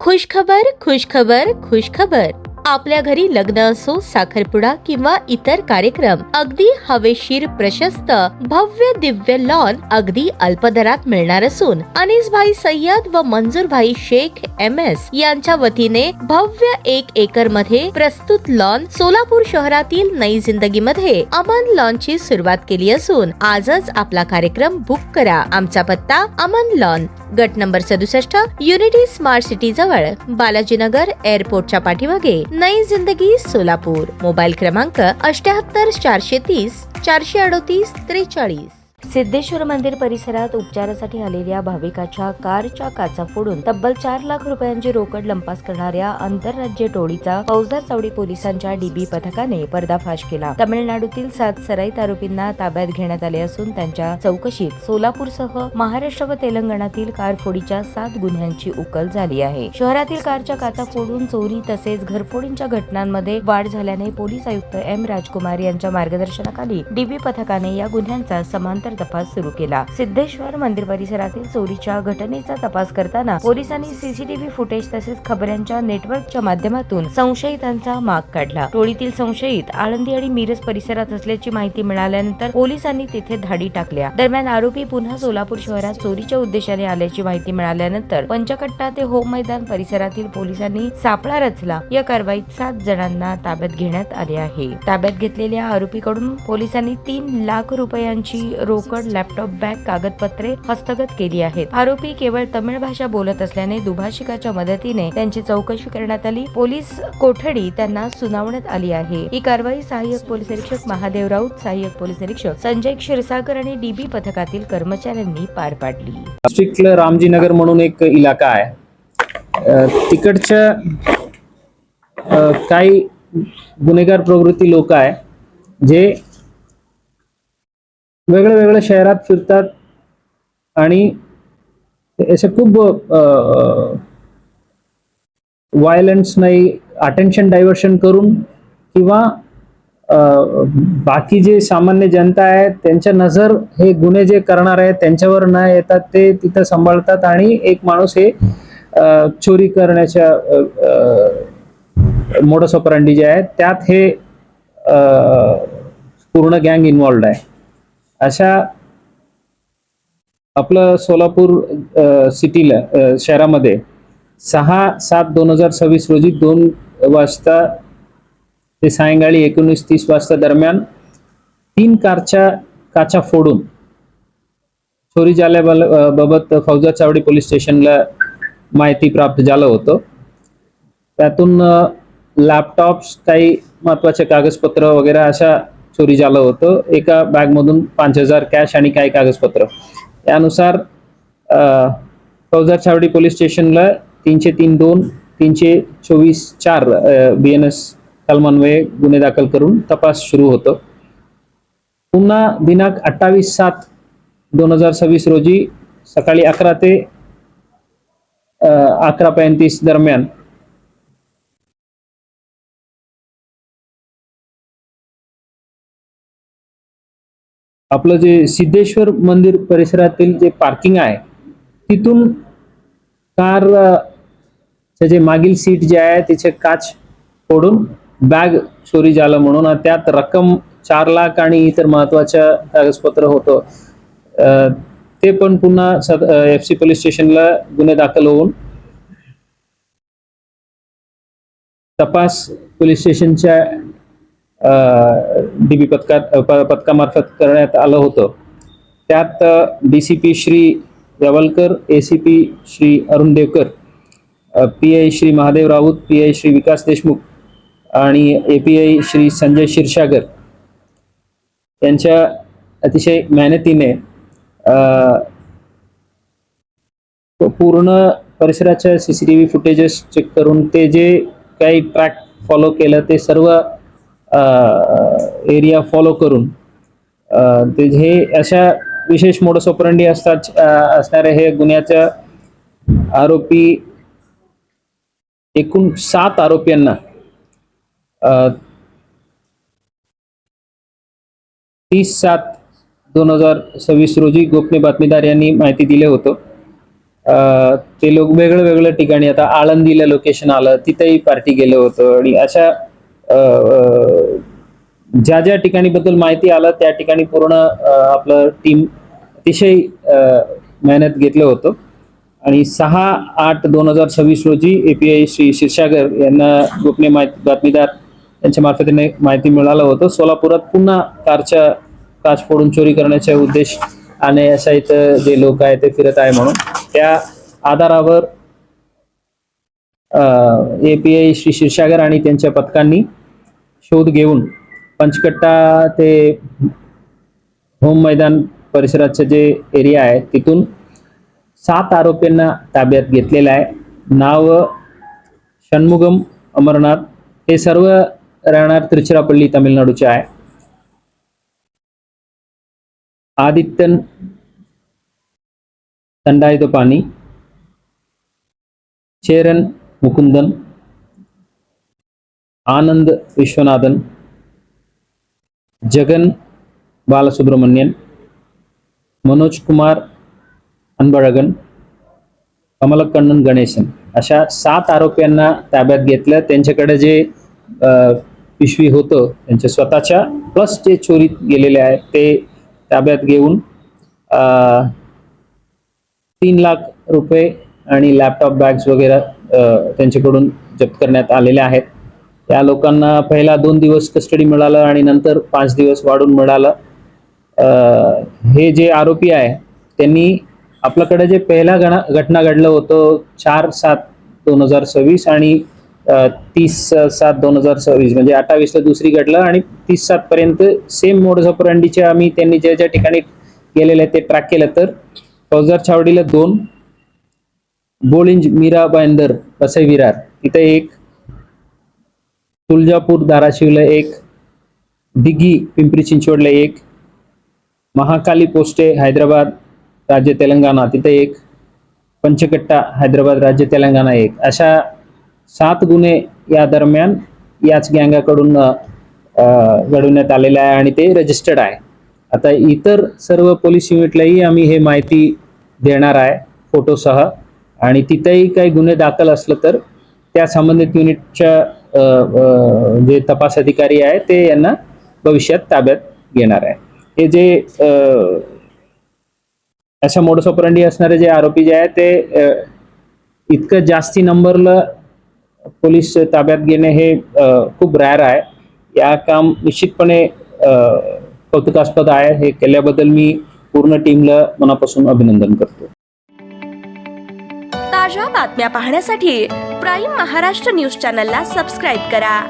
खुशखबर खुशखबर खुशखबर. आपल्या घरी लग्न असो, साखरपुडा किंवा इतर कार्यक्रम, अगदी हवेशीर प्रशस्त भव्य दिव्य लॉन अगदी अल्प दरात मिळणार असून अनीसभाई सय्यद व मंजूरभाई शेख MS यांच्या वतीने भव्य 1 एकर मध्ये प्रस्तुत लॉन सोलापूर शहरातील नई जिंदगी मध्ये अमन लॉन ची सुरुवात केली असून आजच आपला कार्यक्रम बुक करा. आमचा पत्ता अमन लॉन, गट नंबर 67, युनिटी स्मार्ट सिटी जवळ, बालाजीनगर एअरपोर्टच्या पाठीमागे, नई जिंदगी सोलापूर. मोबाईल क्रमांक 78 430 438 43. सिद्धेश्वर मंदिर परिसरात उपचारासाठी आलेल्या भाविकाच्या कारच्या काचा फोडून तब्बल 4 लाख रुपयांची रोकड लंपास करणाऱ्या आंतरराज्य टोळीचा फौजदार चावडी पोलिसांच्या DB पथकाने पर्दाफाश केला. तामिळनाडूतील 7 सराईत आरोपींना ताब्यात घेण्यात आले असून त्यांच्या चौकशीत सोलापूरसह महाराष्ट्र व तेलंगणातील कारफोडीच्या 7 गुन्ह्यांची उकल झाली आहे. शहरातील कारच्या काचा फोडून चोरी तसेच घरफोडींच्या घटनांमध्ये वाढ झाल्याने पोलीस आयुक्त M राजकुमार यांच्या मार्गदर्शनाखाली DB पथकाने या गुन्ह्यांचा समांतर तपास सुरू केला. सिद्धेश्वर मंदिर परिसरातील चोरीच्या घटनेचा तपास करताना पोलिसांनी CCTV फुटेज तसेच खबऱ्यांच्या नेटवर्कच्या माध्यमातून संशयितांचा माग काढला. टोळीतील संशयित आळंदी आणि मिरज परिसरात असल्याची माहिती मिळाल्यानंतर पोलिसांनी तिथे धाडी टाकल्या. दरम्यान आरोपी पुन्हा सोलापूर शहरात चोरीच्या उद्देशाने आल्याची माहिती मिळाल्यानंतर पंचकट्टा ते होम मैदान परिसरातील पोलिसांनी सापळा रचला. या कारवाईत 7 जणांना ताब्यात घेण्यात आले आहे. ताब्यात घेतलेल्या आरोपीकडून पोलिसांनी 3 लाख रुपयांची रोकड, लॅपटॉप, बॅग, कागदपत्रे हस्तगत केली आहेत. आरोपी केवळ तमिळ भाषा बोलत असल्याने दुभाषिकाच्या मदतीने त्यांची चौकशी करण्यात आली. पोलीस कोठडी त्यांना सुनावण्यात आली आहे. ही कारवाई सहाय्यक पोलीस निरीक्षक महादेव राऊत, सहाय्यक पोलीस निरीक्षक संजय क्षीरसागर आणि DB पथकातील कर्मचाऱ्यांनी पार पाडली. नाशिकला रामजीनगर म्हणून एक इलाका आहे. तिकडच्या काही गुन्हेगार प्रवृत्ती लोक आहे जे वेगळ्या वेगळ्या शहरात फिरतात आणि असे खूप व्हायलन्स नाही, अटेन्शन डायव्हर्शन करून किंवा बाकी जे सामान्य जनता आहे त्यांच्या नजर हे गुन्हे जे करणार आहेत त्यांच्यावर न येतात ते तिथं सांभाळतात आणि एक माणूस हे चोरी करण्याच्या मोडस ऑपरंडी जे आहे त्यात हे पूर्ण गँग इन्व्हॉल्ड आहे. अशा आपलं सोलापूर सिटीला शहरामध्ये 6/7/2026 रोजी 2 वाजता ते सायंकाळी 19:30 वाजता दरम्यान 3 कारच्या काचा फोडून चोरी झाल्याबाबत फौजदार चावडी पोलीस स्टेशनला माहिती प्राप्त झालं होतं. त्यातून लॅपटॉप्स, काही महत्वाचे कागदपत्र वगैरे अशा चोरी झालं होतं. एका बॅग मधून 5,000 कॅश आणि काही कागदपत्र. यानुसार फौजदार चावडी पोलीस स्टेशनला 303-2, 324-4 BNS कलमान्वये गुन्हे दाखल करून तपास सुरू होतो. पुन्हा दिनांक 28/7/2026 रोजी सकाळी 11 ते 11:35 दरम्यान आपलं जे सिद्धेश्वर मंदिर परिसरातील जे पार्किंग आहे तिथून कार जे मागील सीट जे आहे तिचे काच फोडून बॅग चोरी झालं म्हणून त्यात रक्कम 4 लाख आणि इतर महत्वाच्या कागदपत्र होतं. ते पण पुन्हा FC पोलीस स्टेशनला गुन्हे दाखल होऊन तपास पोलीस स्टेशनच्या DB पथकामार्फत करण्यात आलं होतं. त्यात DCP Shri यवलकर, ACP Shri Arun Devkar, PI Shri Mahadev Raut, PI Shri विकास देशमुख आणि API श्री संजय क्षीरसागर यांच्या अतिशय मेहनतीने पूर्ण परिसराच्या CCTV फुटेजेस चेक करून ते जे काही ट्रॅक फॉलो केलं ते सर्व एरिया फॉलो करून ते हे अशा विशेष मोडस ऑपरंडी असणारे हे गुन्ह्याच्या आरोपी एकूण 7 आरोपींना 30/7/2026 रोजी गोपनीय बातमीदार यांनी माहिती दिले होतं. ते लोक वेगळं वेगळं ठिकाणी, आता आळंदीला लोकेशन आलं तिथेही पार्टी गेलं होतं, आणि अशा ज्या ज्या ठिकाणी बद्दल माहिती आलं त्या ठिकाणी पूर्ण आपलं टीम अतिशय मेहनत घेतलं होतं. आणि 6/8/2026 रोजी API श्री क्षीरसागर यांना गोपनीय बातमीदार यांच्या मार्फतीने माहिती मिळालं होतं, सोलापुरात पुन्हा कारच्या काच फोडून चोरी करण्याचा उद्देश आणि अशा इथं जे लोक आहेत ते फिरत आहे म्हणून. त्या आधारावर API श्री क्षीरसागर आणि त्यांच्या पथकांनी शोध घेऊन पंचकट्टा ते होम मैदान परिसराचे जे एरिया आहे तिथून 7 आरोपींना ताब्यात घेतलेलं आहे. नाव षण्मुगम अमरनाथ, हे सर्व राहणार तिरुचिरापल्ली तामिळनाडूचे आहे. आदित्यन तंडायतोपानी, चेरन मुकुंदन, आनंद विश्वनाथन, जगन बालसुब्रमण्यन, मनोज कुमार अनबळगन, कमलकण्णन गणेशन, अशा 7 आरोपींना ताब्यात घेतलं. त्यांच्याकडे जे पिशवी होतं त्यांच्या स्वतःच्या प्लस जे चोरीत गेलेले आहे ते ताब्यात घेऊन 3 लाख रुपये आणि लॅपटॉप, बॅग्स वगैरे त्यांच्याकडून जप्त करण्यात आलेले आहेत. या लोकांना पहिला 2 दिवस कस्टडी मिळालं आणि नंतर 5 दिवस वाढून मिळालं. हे जे आरोपी आहे त्यांनी आपल्याकडे जे पहिला घटना घडलं होतं 4/7/2026 आणि 30/7/2026 म्हणजे 28ला दुसरी घडलं आणि 30/7 पर्यंत सेम मोडस ऑपरंडीचे आम्ही त्यांनी ज्या ज्या ठिकाणी गेलेले ते ट्रॅक केलं. तर फौजदार छावडीला 2, बोळिंज मीरा बांदर वसई विरार तिथे 1, तुळजापूर धाराशिवला 1, दिघी पिंपरी चिंचवडला 1, महाकाली पोस्टे हैदराबाद राज्य तेलंगणा तिथे 1, पंचकट्टा हैदराबाद राज्य तेलंगणा 1, अशा 7 गुन्हे या दरम्यान याच गँगाकडून घडवण्यात आलेले आहे आणि ते रजिस्टर्ड आहे. आता इतर सर्व पोलीस युनिटलाही आम्ही हे माहिती देणार आहे फोटोसह, आणि तिथेही काही गुन्हे दाखल असलं तर त्या संबंधित युनिटच्या जे तपास अधिकारी आहे ते यांना भविष्यात ताब्यात घेणार आहे. हे जे अशा मोडस ऑपरंडी असणारे जे आरोपी जे आहे ते इतकं जास्ती नंबरला पोलीस ताब्यात घेणे हे खूप रेअर आहे. या काम निश्चितपणे कौतुकास्पद आहे. हे केल्याबद्दल मी पूर्ण टीमला मनापासून अभिनंदन करतो. ताज्या बातम्या पाहण्यासाठी प्राईम महाराष्ट्र न्यूज चॅनलला सबस्क्राईब करा.